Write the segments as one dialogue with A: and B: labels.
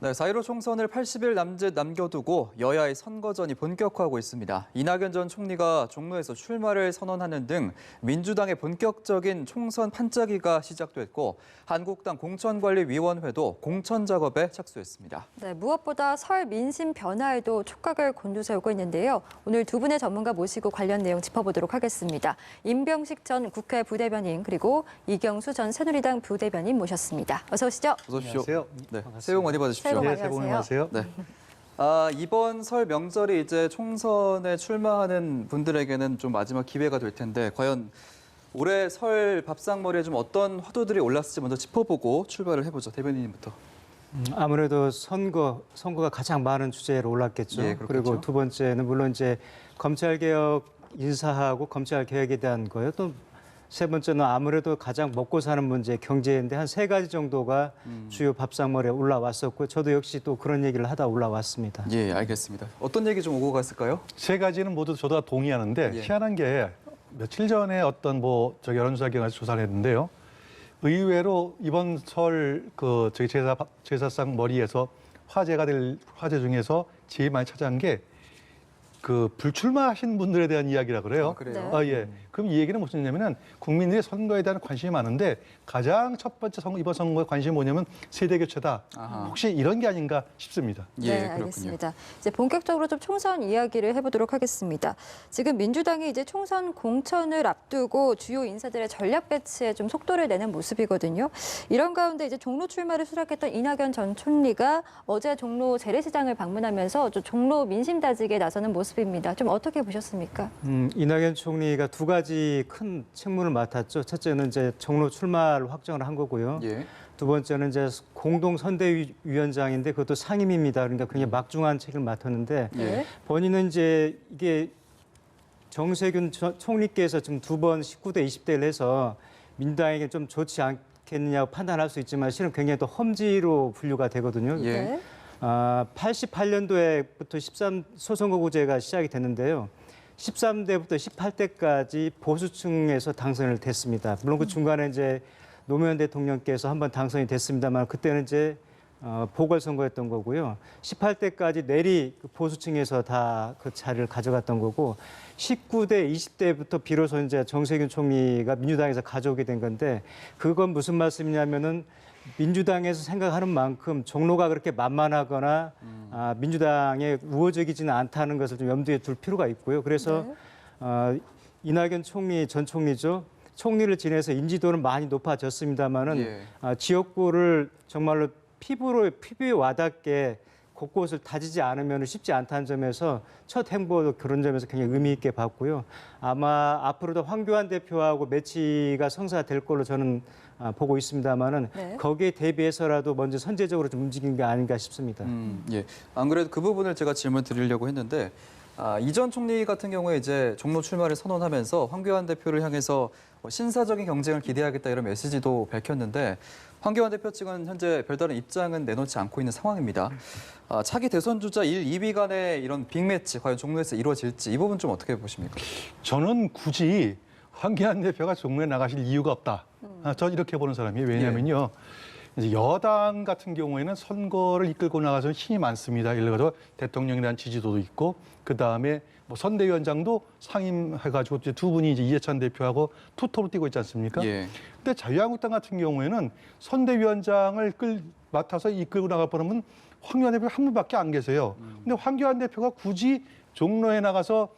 A: 네, 4.15 총선을 80일 남짓 남겨두고 여야의 선거전이 본격화하고 있습니다. 이낙연 전 총리가 종로에서 출마를 선언하는 등 민주당의 본격적인 총선 판짜기가 시작됐고 한국당 공천관리위원회도 공천 작업에 착수했습니다.
B: 네, 무엇보다 설 민심 변화에도 촉각을 곤두세우고 있는데요. 오늘 두 분의 전문가 모시고 관련 내용 짚어보도록 하겠습니다. 임병식 전 국회 부대변인 그리고 이경수 전 새누리당 부대변인 모셨습니다. 어서 오시죠.
A: 어서 오십시오.
C: 안녕하세요.
A: 네, 새해 복 많이 받으십시오.
B: 새해 복 많이 받으세요.
A: 네. 이번 설 명절이 이제 총선에 출마하는 분들에게는 좀 마지막 기회가 될 텐데 과연 올해 설 밥상머리에 좀 어떤 화두들이 올랐을지 먼저 짚어보고 출발을 해보죠. 대변인님부터.
C: 아무래도 선거가 가장 많은 주제로 올랐겠죠.
A: 예, 그렇겠죠.
C: 그리고 두 번째는 물론 이제 검찰개혁 인사하고 검찰 개혁에 대한 거예요. 또 세 번째는 아무래도 가장 먹고 사는 문제, 경제인데 한 세 가지 정도가 주요 밥상머리에 올라왔었고 저도 역시 또 그런 얘기를 하다 올라왔습니다.
A: 예, 알겠습니다. 어떤 얘기 좀 오고 갔을까요?
D: 세 가지는 모두 저도 다 동의하는데
A: 예.
D: 희한한 게 며칠 전에 어떤 여론조사 기관에서 조사를 했는데요. 의외로 이번 설 제사상 머리에서 화제가 될 화제 중에서 제일 많이 차지한 게 불출마하신 분들에 대한 이야기라 그래요.
A: 아, 그래요?
B: 네.
D: 예. 그럼 이 얘기는 무슨 얘기냐면은 국민들의 선거에 대한 관심이 많은데 가장 첫 번째 이번 선거에 관심이 뭐냐면 세대 교체다.
A: 아하.
D: 혹시 이런 게 아닌가 싶습니다.
A: 예,
B: 네,
A: 그렇군요.
B: 알겠습니다. 이제 본격적으로 좀 총선 이야기를 해보도록 하겠습니다. 지금 민주당이 이제 총선 공천을 앞두고 주요 인사들의 전략 배치에 좀 속도를 내는 모습이거든요. 이런 가운데 이제 종로 출마를 수락했던 이낙연 전 총리가 어제 종로 재래시장을 방문하면서 좀 종로 민심 다지기에 나서는 모습입니다. 좀 어떻게 보셨습니까?
C: 이낙연 총리가 두 가지 큰 책무를 맡았죠. 첫째는 이제 종로 출마를 확정을 한 거고요.
A: 예.
C: 두 번째는 이제 공동 선대위원장인데 그것도 상임입니다. 그러니까 굉장히 막중한 책을 맡았는데
A: 예.
C: 본인은 이제 이게 정세균 총리께서 지금 두 번 19대 20대를 해서 민주당에게 좀 좋지 않겠느냐고 판단할 수 있지만 실은 굉장히 또 험지로 분류가 되거든요.
A: 예.
B: 네.
C: 88년도에부터 13 소선거구제가 시작이 됐는데요. 13대부터 18대까지 보수층에서 당선을 됐습니다. 물론 그 중간에 이제 노무현 대통령께서 한번 당선이 됐습니다만 그때는 이제 보궐선거였던 거고요. 18대까지 내리 보수층에서 다 그 자리를 가져갔던 거고 19대, 20대부터 비로소 이제 정세균 총리가 민주당에서 가져오게 된 건데 그건 무슨 말씀이냐면은 민주당에서 생각하는 만큼 종로가 그렇게 만만하거나 민주당에 우호적이지는 않다는 것을 좀 염두에 둘 필요가 있고요. 그래서 이낙연 총리, 전 총리죠. 총리를 지내서 인지도는 많이 높아졌습니다마는
A: 예.
C: 지역구를 정말로 피부에 와닿게 곳곳을 다지지 않으면 쉽지 않다는 점에서 첫 행보도 그런 점에서 굉장히 의미 있게 봤고요. 아마 앞으로도 황교안 대표하고 매치가 성사될 걸로 저는 보고 있습니다만은
B: 네.
C: 거기에 대비해서라도 먼저 선제적으로 좀 움직인 게 아닌가 싶습니다.
A: 예. 안 그래도 그 부분을 제가 질문 드리려고 했는데 이전 총리 같은 경우에 이제 종로 출마를 선언하면서 황교안 대표를 향해서 신사적인 경쟁을 기대하겠다 이런 메시지도 밝혔는데 황교안 대표 측은 현재 별다른 입장은 내놓지 않고 있는 상황입니다. 차기 대선 주자 1, 2위 간의 이런 빅매치 과연 종로에서 이루어질지 이 부분 좀 어떻게 보십니까?
D: 저는 굳이 황교안 대표가 종로에 나가실 이유가 없다. 저는 이렇게 보는 사람이에요. 왜냐하면요. 이제 여당 같은 경우에는 선거를 이끌고 나가서 힘이 많습니다. 예를 들어서 대통령에 대한 지지도도 있고 그다음에 선대위원장도 상임해가지고 이제 두 분이 이제 이해찬 대표하고 투톱으로 뛰고 있지 않습니까?
A: 예.
D: 근데 자유한국당 같은 경우에는 선대위원장을 맡아서 이끌고 나갈 뻔하면 황교안 대표 한 분밖에 안 계세요. 근데 황교안 대표가 굳이 종로에 나가서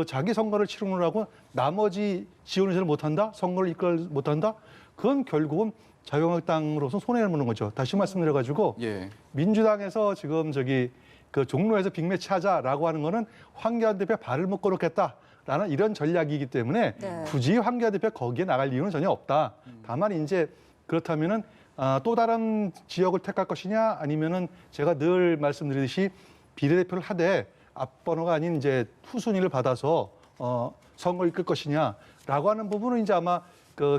D: 자기 선거를 치르느라고 나머지 지원을 잘 못한다? 선거를 이끌 못한다? 그건 결국은 자유한국당으로서 손해를 보는 거죠. 다시 말씀드려가지고
A: 예.
D: 민주당에서 지금 종로에서 빅매치 하자라고 하는 거는 황교안 대표 발을 묶어 놓겠다라는 이런 전략이기 때문에
B: 네.
D: 굳이 황교안 대표 거기에 나갈 이유는 전혀 없다. 다만 이제 그렇다면은 또 다른 지역을 택할 것이냐 아니면은 제가 늘 말씀드리듯이 비례대표를 하되 앞번호가 아닌 이제 후순위를 받아서 선거를 이끌 것이냐라고 하는 부분은 이제 아마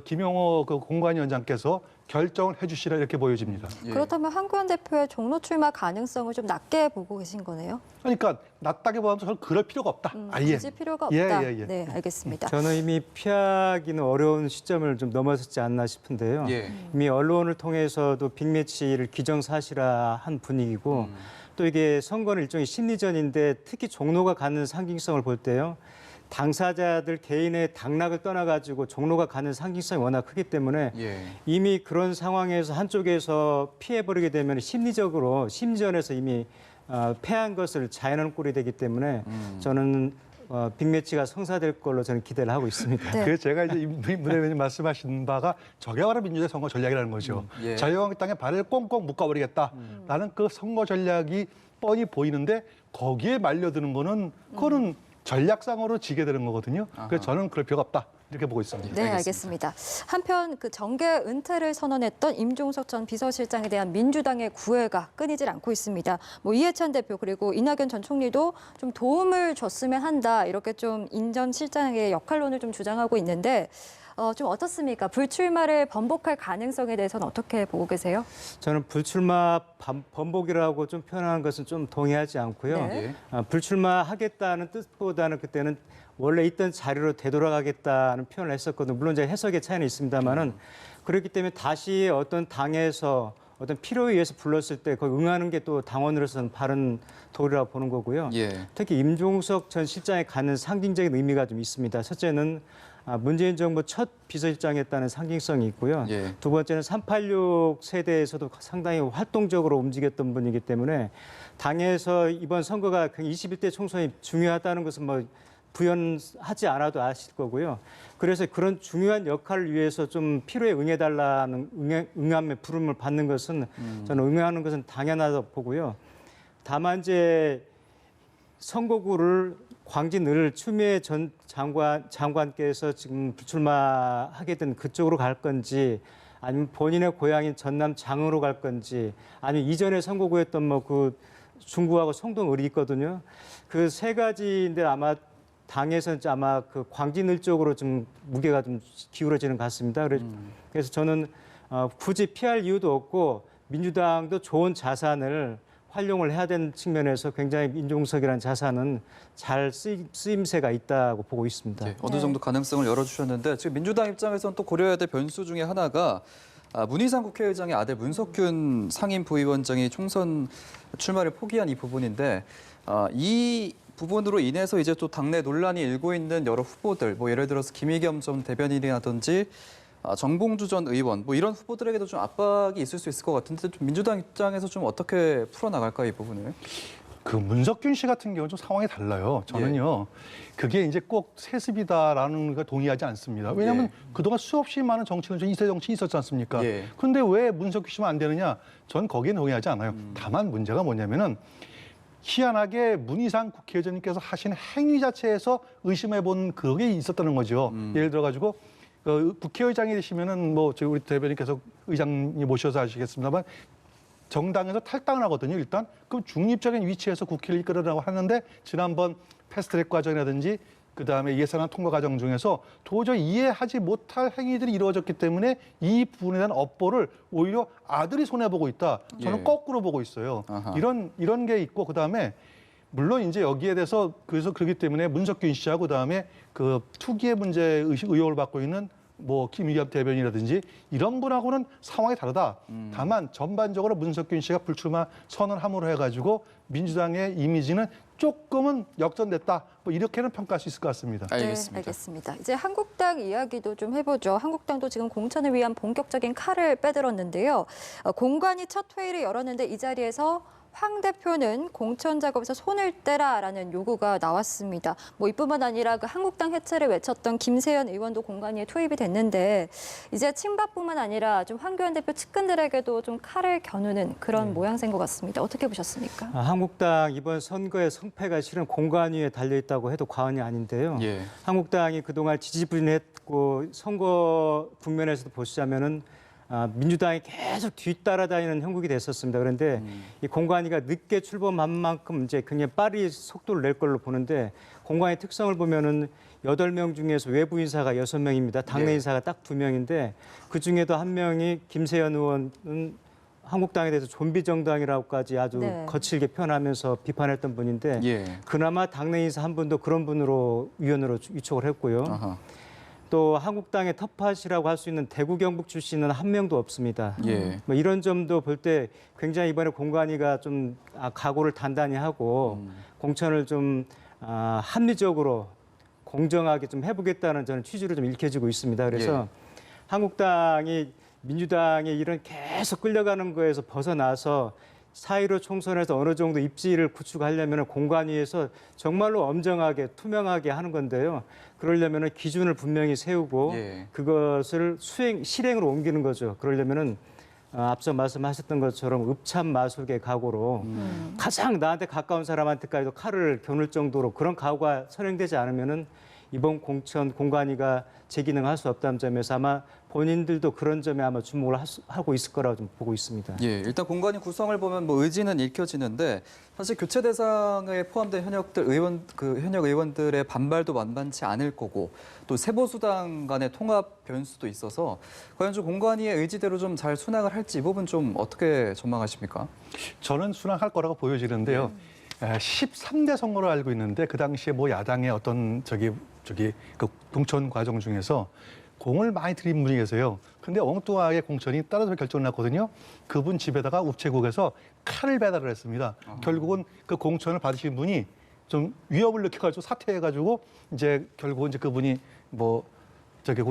D: 김용호 공관위원장께서 결정을 해주시라 이렇게 보여집니다.
A: 예.
B: 그렇다면 황교안 대표의 종로 출마 가능성을 좀 낮게 보고 계신 거네요.
D: 그러니까 낮다게 보면 저는 그럴 필요가 없다. 아예.
B: 굳이 필요가
D: 예,
B: 없다.
D: 예, 예.
B: 네, 알겠습니다.
C: 저는 이미 피하기는 어려운 시점을 좀 넘어섰지 않나 싶은데요.
A: 예.
C: 이미 언론을 통해서도 빅매치를 기정사실화한 분위기고 또 이게 선거는 일종의 심리전인데 특히 종로가 갖는 상징성을 볼 때요. 당사자들 개인의 당락을 떠나가지고 종로가 갖는 상징성이 워낙 크기 때문에
A: 예.
C: 이미 그런 상황에서 한쪽에서 피해버리게 되면 심리적으로 심리전에서 이미 패한 것을 자연한 꼴이 되기 때문에 저는 빅매치가 성사될 걸로 저는 기대를 하고 있습니다.
B: 네.
D: 그래서 제가 이제 문 의원님 말씀하신 바가 저게 바로 민주당 선거 전략이라는 거죠.
A: 예.
D: 자유한국당의 발을 꽁꽁 묶어버리겠다라는 그 선거 전략이 뻔히 보이는데 거기에 말려드는 거는 그거는 전략상으로 지게 되는 거거든요. 그래서 저는 그럴 필요가 없다. 이렇게 보고 있습니다.
B: 네, 알겠습니다. 한편 그 정계 은퇴를 선언했던 임종석 전 비서실장에 대한 민주당의 구애가 끊이질 않고 있습니다. 뭐 이해찬 대표 그리고 이낙연 전 총리도 좀 도움을 줬으면 한다 이렇게 좀 임 전 실장의 역할론을 좀 주장하고 있는데 좀 어떻습니까? 불출마를 번복할 가능성에 대해서는 어떻게 보고 계세요?
C: 저는 불출마 번복이라고 좀 표현하는 것은 좀 동의하지 않고요.
B: 네.
A: 예.
C: 불출마하겠다는 뜻보다는 그때는 원래 있던 자리로 되돌아가겠다는 표현을 했었거든요. 물론 이제 해석의 차이는 있습니다만은 그렇기 때문에 다시 어떤 당에서 어떤 필요에 의해서 불렀을 때 거기 응하는 게 또 당원으로서는 바른 도리라고 보는 거고요.
A: 예.
C: 특히 임종석 전 실장에 갖는 상징적인 의미가 좀 있습니다. 첫째는 문재인 정부 첫 비서실장이었다는 상징성이 있고요.
A: 예.
C: 두 번째는 386 세대에서도 상당히 활동적으로 움직였던 분이기 때문에 당에서 이번 선거가 21대 총선이 중요하다는 것은 뭐 부연하지 않아도 아실 거고요. 그래서 그런 중요한 역할을 위해서 좀 필요에 응해달라는 응함의 부름을 받는 것은 저는 응하는 것은 당연하다고 보고요. 다만 이제 선거구를 광진을 추미애 전 장관께서 지금 불출마하게 된 그쪽으로 갈 건지 아니면 본인의 고향인 전남 장흥으로 갈 건지 아니면 이전에 선거구였던 뭐 그 중구하고 성동을이 있거든요. 그 세 가지인데 아마 당에서는 아마 그 광진을 쪽으로 좀 무게가 좀 기울어지는 것 같습니다. 그래서 저는 굳이 피할 이유도 없고 민주당도 좋은 자산을 활용을 해야 되는 측면에서 굉장히 임종석이라는 자산은 잘 쓰임새가 있다고 보고 있습니다.
A: 예, 어느 정도 가능성을 열어주셨는데 지금 민주당 입장에서는 또 고려해야 될 변수 중에 하나가 문희상 국회의장의 아들 문석균 상임 부위원장이 총선 출마를 포기한 이 부분인데 이 부분으로 인해서 이제 또 당내 논란이 일고 있는 여러 후보들, 뭐 예를 들어서 김의겸 전 대변인이라든지 정봉주 전 의원, 뭐 이런 후보들에게도 좀 압박이 있을 수 있을 것 같은데 좀 민주당 입장에서 좀 어떻게 풀어나갈까 이 부분을?
D: 그 문석균 씨 같은 경우는 좀 상황이 달라요. 저는요. 그게 이제 꼭 세습이다라는 걸 동의하지 않습니다. 왜냐하면
A: 예.
D: 그동안 수없이 많은 정치는 좀 2세 정치 있었지 않습니까?
A: 예.
D: 그런데 왜 문석균 씨만 안 되느냐? 전 거기에 동의하지 않아요. 다만 문제가 뭐냐면은 희한하게 문희상 국회의장님께서 하신 행위 자체에서 의심해 본 그게 있었다는 거죠. 예를 들어 가지고 국회의장이 되시면은 뭐 저희 우리 대변인께서 의장님 모셔서 하시겠습니다만 정당에서 탈당을 하거든요. 일단 그럼 중립적인 위치에서 국회를 이끌으라고 하는데 지난번 패스트트랙 과정이라든지 그다음에 예산안 통과 과정 중에서 도저히 이해하지 못할 행위들이 이루어졌기 때문에 이 부분에 대한 업보를 오히려 아들이 손해보고 있다. 저는
A: 예.
D: 거꾸로 보고 있어요.
A: 아하.
D: 이런 게 있고 그다음에 물론 이제 여기에 대해서 그래서 그렇기 때문에 문석균 씨하고 그다음에 그 투기의 문제 의혹을 받고 있는 뭐 김의겸 대변인이라든지 이런 분하고는 상황이 다르다. 다만 전반적으로 문석균 씨가 불출마 선언함으로 해가지고 민주당의 이미지는 조금은 역전됐다. 뭐 이렇게는 평가할 수 있을 것 같습니다.
A: 알겠습니다.
B: 네, 알겠습니다. 이제 한국당 이야기도 좀 해보죠. 한국당도 지금 공천을 위한 본격적인 칼을 빼들었는데요. 공관위 첫 회의를 열었는데 이 자리에서 황 대표는 공천 작업에서 손을 떼라라는 요구가 나왔습니다. 뭐 이뿐만 아니라 그 한국당 해체를 외쳤던 김세연 의원도 공관위에 투입이 됐는데 이제 친박뿐만 아니라 좀 황교안 대표 측근들에게도 좀 칼을 겨누는 그런 모양새인 것 같습니다. 어떻게 보셨습니까?
C: 한국당 이번 선거의 성패가 실은 공관위에 달려있다고 해도 과언이 아닌데요.
A: 예.
C: 한국당이 그동안 지지부진했고 선거 국면에서도 보시자면은 민주당이 계속 뒤따라다니는 형국이 됐었습니다. 그런데 이 공관위가 늦게 출범한 만큼 이제 굉장히 빠르게 속도를 낼 걸로 보는데 공관위 특성을 보면은 8명 중에서 외부 인사가 6명입니다. 당내
A: 예.
C: 인사가 딱 2명인데 그 중에도 한 명이 김세연 의원은 한국당에 대해서 좀비 정당이라고까지 아주
B: 네.
C: 거칠게 표현하면서 비판했던 분인데
A: 예.
C: 그나마 당내 인사 한 분도 그런 분으로 위원으로 위촉을 했고요.
A: 아하.
C: 또 한국당의 텃밭이라고 할 수 있는 대구 경북 출신은 한 명도 없습니다.
A: 예.
C: 뭐 이런 점도 볼 때 굉장히 이번에 공관위가 좀 각오를 단단히 하고 공천을 좀 합리적으로 공정하게 좀 해보겠다는 저는 취지로 좀 읽혀지고 있습니다. 그래서 한국당이 민주당의 이런 계속 끌려가는 거에서 벗어나서 4.15 총선에서 어느 정도 입지를 구축하려면 공관위에서 정말로 엄정하게 투명하게 하는 건데요. 그러려면 기준을 분명히 세우고
A: 예.
C: 그것을 실행으로 옮기는 거죠. 그러려면은 앞서 말씀하셨던 것처럼 읍참마속의 각오로 가장 나한테 가까운 사람한테까지도 칼을 겨눌 정도로 그런 각오가 선행되지 않으면은 이번 공천 공관위가 재기능할 수 없다는 점에서 아마 본인들도 그런 점에 아마 주목을 하고 있을 거라고 좀 보고 있습니다.
A: 예, 일단 공관위 구성을 보면 뭐 의지는 읽혀지는데 사실 교체 대상에 포함된 현역 의원들의 반발도 만만치 않을 거고 또 세보수당 간의 통합 변수도 있어서 과연 좀 공관위의 의지대로 좀 잘 순항을 할지 이 부분 좀 어떻게 전망하십니까?
D: 저는 순항할 거라고 보여지는데요. 13대 선거로 알고 있는데 그 당시에 뭐 야당의 어떤 그 공천 과정 중에서 공을 많이 들인 분이 계세요. 근데 엉뚱하게 공천이 따라서 결정이 났거든요. 그분 집에다가 우체국에서 칼을 배달을 했습니다. 결국은 그 공천을 받으신 분이 좀 위협을 느껴가지고 사퇴해가지고 이제 결국은 이제 그분이 뭐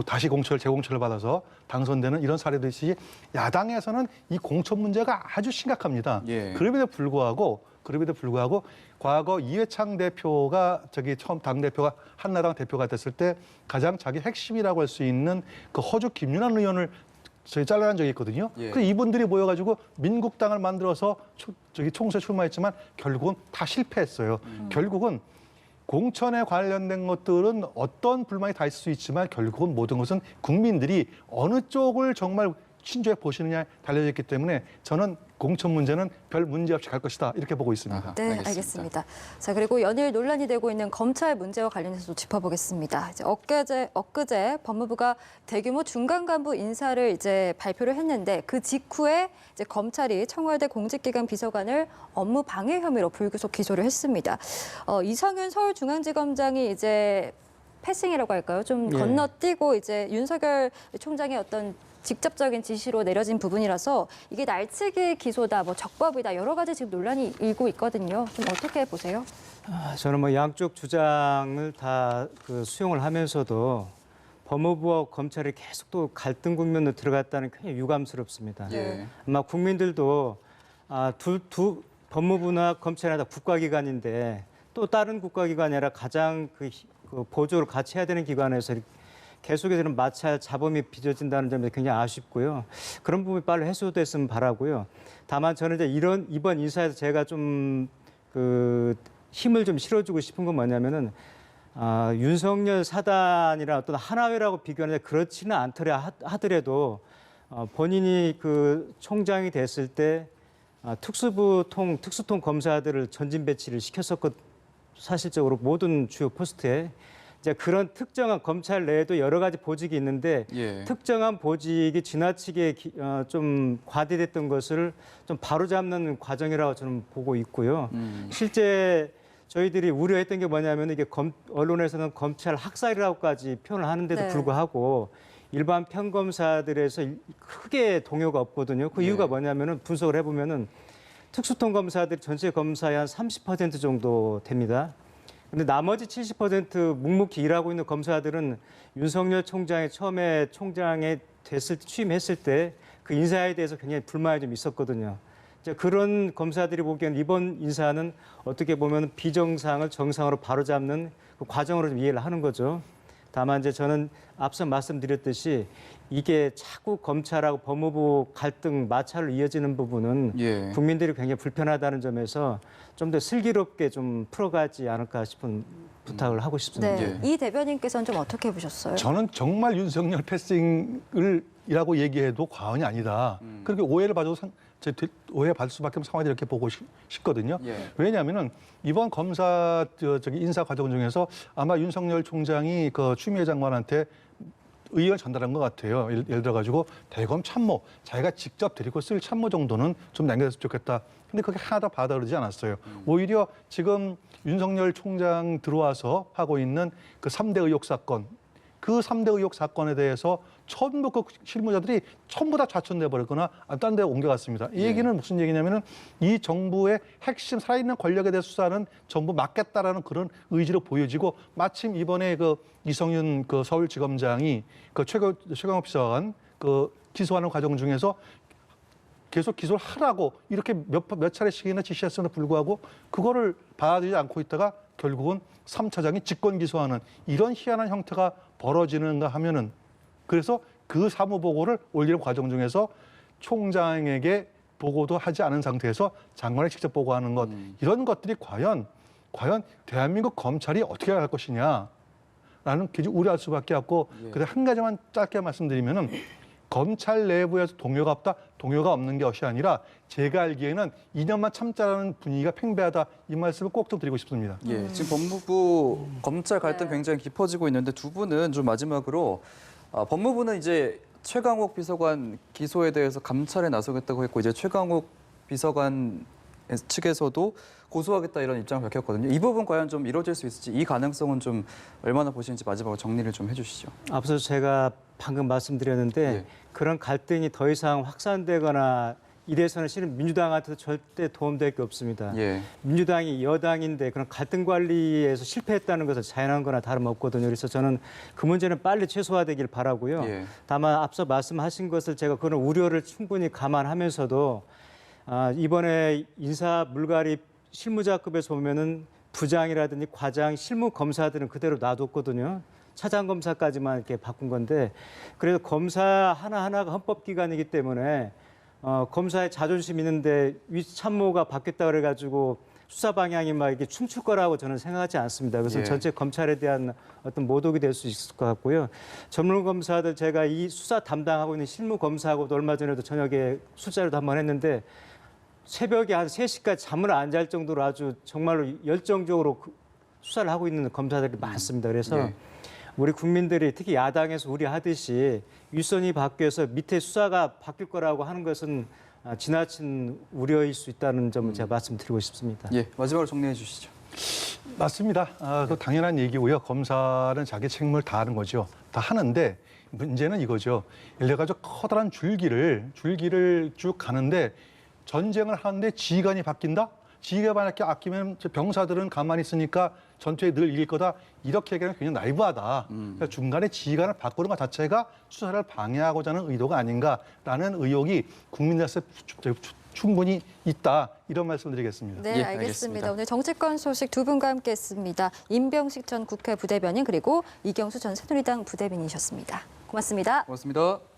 D: 다시 재공천을 받아서 당선되는 이런 사례도 있으시 야당에서는 이 공천 문제가 아주 심각합니다.
A: 예.
D: 그럼에도 불구하고 과거 이회창 대표가 처음 당대표가 한나라당 대표가 됐을 때 가장 자기 핵심이라고 할 수 있는 그 허주 김윤환 의원을 잘라낸 적이 있거든요.
A: 예.
D: 그 이분들이 모여가지고 민국당을 만들어서 총선에 출마했지만 결국은 다 실패했어요. 결국은 공천에 관련된 것들은 어떤 불만이 다 있을 수 있지만 결국은 모든 것은 국민들이 어느 쪽을 정말 신중히 보시느냐에 달려져 있기 때문에 저는 공천 문제는 별 문제 없이 갈 것이다 이렇게 보고 있습니다.
A: 아하,
B: 네, 알겠습니다. 자, 그리고 연일 논란이 되고 있는 검찰 문제와 관련해서도 짚어보겠습니다. 이제 엊그제 법무부가 대규모 중간 간부 인사를 이제 발표를 했는데 그 직후에 이제 검찰이 청와대 공직기강 비서관을 업무 방해 혐의로 불구속 기소를 했습니다. 이성윤 서울중앙지검장이 이제 패싱이라고 할까요? 좀
C: 예.
B: 건너뛰고 이제 윤석열 총장의 어떤 직접적인 지시로 내려진 부분이라서 이게 날치기 기소다, 뭐 적법이다 여러 가지 지금 논란이 일고 있거든요. 좀 어떻게 보세요?
C: 저는 뭐 양쪽 주장을 다 수용을 하면서도 법무부와 검찰이 계속 또 갈등 국면으로 들어갔다는 게 굉장히 유감스럽습니다.
A: 예.
C: 아마 국민들도 두 법무부나 검찰이나 다 국가기관인데 또 다른 국가기관이 아니라 가장 그 보조를 같이 해야 되는 기관에서 계속해서 마찰 자범이 빚어진다는 점에 굉장히 아쉽고요. 그런 부분이 빨리 해소됐으면 바라고요. 다만 저는 이제 이번 인사에서 제가 좀 힘을 좀 실어주고 싶은 건 뭐냐면은 윤석열 사단이나 어떤 하나회라고 비교하는데 그렇지는 않더라 하더라도 본인이 총장이 됐을 때 특수통 검사들을 전진 배치를 시켰었고 사실적으로 모든 주요 포스트에 이제 그런 특정한 검찰 내에도 여러 가지 보직이 있는데
A: 예.
C: 특정한 보직이 지나치게 좀 과대됐던 것을 좀 바로잡는 과정이라고 저는 보고 있고요. 실제 저희들이 우려했던 게 뭐냐면 이게 언론에서는 검찰 학살이라고까지 표현을 하는데도
B: 네.
C: 불구하고 일반 평검사들에서 크게 동요가 없거든요. 그 이유가 뭐냐면은 분석을 해보면은 특수통 검사들이 전체 검사의 한 30% 정도 됩니다. 근데 나머지 70% 묵묵히 일하고 있는 검사들은 윤석열 총장이 처음에 총장에 취임했을 때 그 인사에 대해서 굉장히 불만이 좀 있었거든요. 이제 그런 검사들이 보기에는 이번 인사는 어떻게 보면 비정상을 정상으로 바로잡는 그 과정으로 좀 이해를 하는 거죠. 다만 이제 저는 앞서 말씀드렸듯이 이게 자꾸 검찰하고 법무부 갈등 마찰로 이어지는 부분은
A: 예.
C: 국민들이 굉장히 불편하다는 점에서 좀 더 슬기롭게 좀 풀어가지 않을까 싶은 부탁을 하고 싶습니다.
B: 네. 이 대변인께서는 좀 어떻게 보셨어요?
D: 저는 정말 윤석열 패싱이라고 얘기해도 과언이 아니다. 그렇게 오해를 받아도 오해 받을 수밖에 없는 상황이 이렇게 보고 싶거든요.
A: 예.
D: 왜냐하면은 이번 검사 저기 인사 과정 중에서 아마 윤석열 총장이 그 추미애 장관한테 의견을 전달한 것 같아요. 예를 들어가지고 대검 참모, 자기가 직접 데리고 쓸 참모 정도는 좀 남겨줬으면 좋겠다. 근데 그게 하나도 받아들이지 않았어요. 오히려 지금 윤석열 총장 들어와서 하고 있는 그 3대 의혹 사건, 그 3대 의혹 사건에 대해서 전부 그 실무자들이 전부 다 좌천돼 버렸거나 딴 데 옮겨갔습니다. 이 얘기는 무슨 얘기냐면은 이 정부의 핵심 살아있는 권력에 대해 수사는 전부 맡겠다라는 그런 의지로 보여지고 마침 이번에 그 이성윤 그 서울지검장이 그 최강욱 비서관 그 기소하는 과정 중에서 계속 기소를 하라고 이렇게 몇 차례씩이나 지시했음에도 불구하고 그거를 받아들이지 않고 있다가 결국은 3차장이 직권 기소하는 이런 희한한 형태가 벌어지는가 하면은 그래서 그 사무보고를 올리는 과정 중에서 총장에게 보고도 하지 않은 상태에서 장관에 직접 보고하는 것 이런 것들이 과연 대한민국 검찰이 어떻게 할 것이냐라는 굉장히 우려할 수밖에 없고 그래서 한 가지만 짧게 말씀드리면은 검찰 내부에서 동요가 없다, 동요가 없는 것이 아니라 제가 알기에는 2년만 참자라는 분위기가 팽배하다 이 말씀을 꼭 좀 드리고 싶습니다.
A: 예, 지금 법무부 검찰 갈등 굉장히 깊어지고 있는데 두 분은 좀 마지막으로 법무부는 이제 최강욱 비서관 기소에 대해서 감찰에 나서겠다고 했고 이제 최강욱 비서관 측에서도 고소하겠다 이런 입장을 밝혔거든요. 이 부분 과연 좀 이루어질 수 있을지 이 가능성은 좀 얼마나 보시는지 마지막으로 정리를 좀 해주시죠.
C: 앞서 제가 방금 말씀드렸는데
A: 예.
C: 그런 갈등이 더 이상 확산되거나 이래서는 실은 민주당한테도 절대 도움될 게 없습니다.
A: 예.
C: 민주당이 여당인데 그런 갈등 관리에서 실패했다는 것은 자연한 거나 다름없거든요. 그래서 저는 그 문제는 빨리 최소화되길 바라고요.
A: 예.
C: 다만 앞서 말씀하신 것을 제가 그런 우려를 충분히 감안하면서도 이번에 인사 물갈이 실무자급에서 보면은 부장이라든지 과장, 실무 검사들은 그대로 놔뒀거든요. 차장 검사까지만 이렇게 바꾼 건데 그래서 검사 하나하나가 헌법기관이기 때문에 검사의 자존심 있는데 위 참모가 바뀌었다 그래가지고 수사 방향이 막 이렇게 춤출 거라고 저는 생각하지 않습니다. 그래서
A: 예.
C: 전체 검찰에 대한 어떤 모독이 될 수 있을 것 같고요. 전문 검사들 제가 이 수사 담당하고 있는 실무 검사하고도 얼마 전에도 저녁에 술자리도 한번 했는데 새벽에 한 3시까지 잠을 안 잘 정도로 아주 정말로 열정적으로 수사를 하고 있는 검사들이 많습니다. 그래서
A: 예.
C: 우리 국민들이 특히 야당에서 우려하듯이 윗선이 바뀌어서 밑에 수사가 바뀔 거라고 하는 것은 지나친 우려일 수 있다는 점을 제가 말씀드리고 싶습니다.
A: 예, 마지막으로 정리해 주시죠.
D: 맞습니다. 그 당연한 얘기고요. 검사는 자기 책임을 다하는 거죠. 다 하는데 문제는 이거죠. 예를 들어서 커다란 줄기를 쭉 가는데 전쟁을 하는데 지휘관이 바뀐다? 지휘관이 아끼면 병사들은 가만히 있으니까 전투에 늘 이길 거다. 이렇게 얘기하면 굉장히 나이브하다. 그러니까 중간에 지휘관을 바꾸는 것 자체가 수사를 방해하고자 하는 의도가 아닌가라는 의혹이 국민들한테 충분히 있다. 이런 말씀드리겠습니다.
B: 네,
A: 예,
B: 알겠습니다.
A: 알겠습니다.
B: 오늘 정치권 소식 두 분과 함께했습니다. 임병식 전 국회 부대변인 그리고 이경수 전 새누리당 부대변인이셨습니다. 고맙습니다.
A: 고맙습니다.